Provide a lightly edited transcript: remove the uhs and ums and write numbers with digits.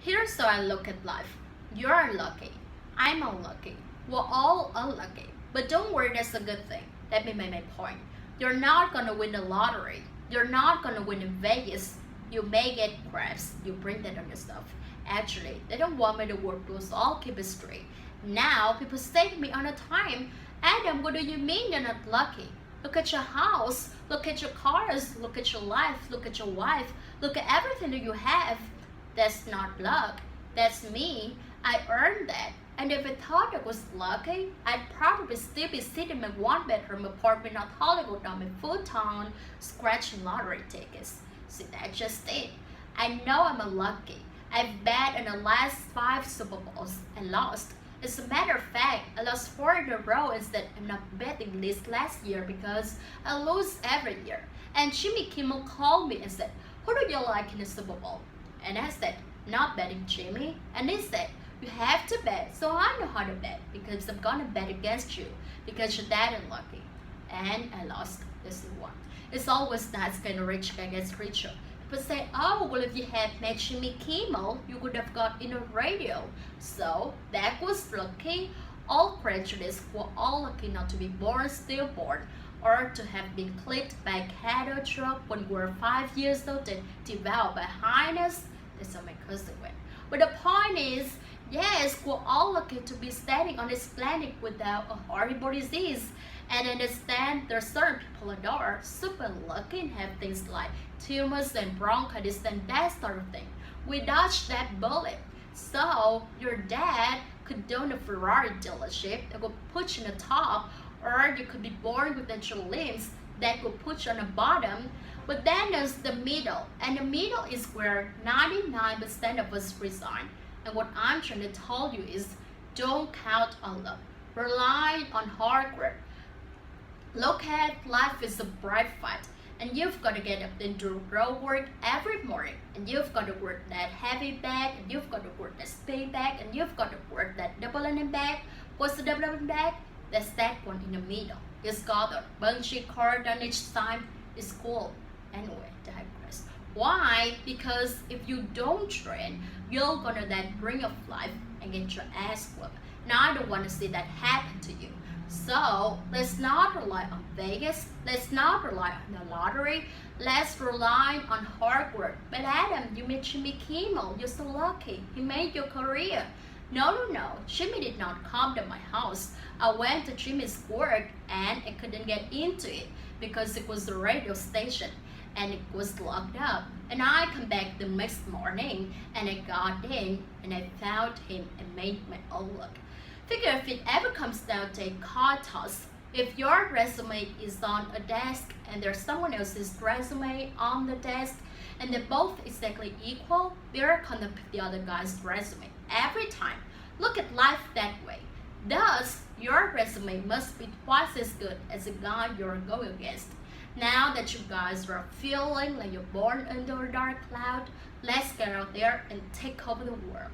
Here's how I look at life. You're unlucky. I'm unlucky. We're all unlucky. But don't worry, that's a good thing. Let me make my point. You're not gonna win the lottery. You're not gonna win in Vegas. You may get grabs. You bring that on yourself. Actually, they don't want me to work, so I'll keep it straight. Now, people say to me all the time, Adam, what do you mean you're not lucky? Look at your house, look at your cars, look at your life, look at your wife, look at everything that you have. That's not luck. That's me. I earned that. And if I thought I was lucky, I'd probably still be sitting in my one-bedroom apartment in Hollywood on my futon, scratching lottery tickets. See, that's just it. I know I'm unlucky. I've bet in the last 5 Super Bowls and lost. As a matter of fact, I lost 4 in a row instead of not betting this last year because I lose every year. And Jimmy Kimmel called me and said, who do you like in the Super Bowl? And I said, not betting Jimmy. And he said, you have to bet. So I know how to bet because I'm gonna bet against you because you're that unlucky. And I lost this one. It's always nice when a rich guy gets richer. People say, oh, well, if you had met Jimmy Kimmel, you would have got in a radio. So that was lucky. All prejudice were all lucky not to be born stillborn or to have been clipped by a cattle truck when we were 5 years old and devoured by hyenas. That's how my cousin went. But the point is, yes, we're all lucky to be standing on this planet without a horrible disease. And understand there are certain people that are super lucky and have things like tumors and bronchitis and that sort of thing. We dodged that bullet. So your dad could own a Ferrari dealership that would put you in the top, or you could be born with natural limbs that could put you on the bottom. But then there's the middle, and the middle is where 99% of us resign. And what I'm trying to tell you is, don't count on luck. Rely on hard work. Look at life is a bright fight, and you've got to get up and do road work every morning, and you've got to work that heavy bag, and you've got to work that spin bag, and you've got to work that double ended bag. What's the double ended bag? That's that one in the middle. It's got a bungee cord on each side. It's cool. Anyway, digress. Why? Because if you don't train, you're gonna then bring up life and get your ass whooped. Now I don't want to see that happen to you. So let's not rely on Vegas. Let's not rely on the lottery. Let's rely on hard work. But Adam, you met Jimmy Kimmel. You're so lucky. He made your career. No. Jimmy did not come to my house. I went to Jimmy's work and I couldn't get into it because it was the radio station and it was locked up. And I come back the next morning and I got in and I found him and made my own luck. Figure if it ever comes down to a card toss, if your resume is on a desk and there's someone else's resume on the desk and they're both exactly equal, they're gonna pick the other guy's resume every time. Look at life that way. Thus, your resume must be twice as good as the guy you're going against. Now that you guys are feeling like you're born under a dark cloud, let's get out there and take over the world.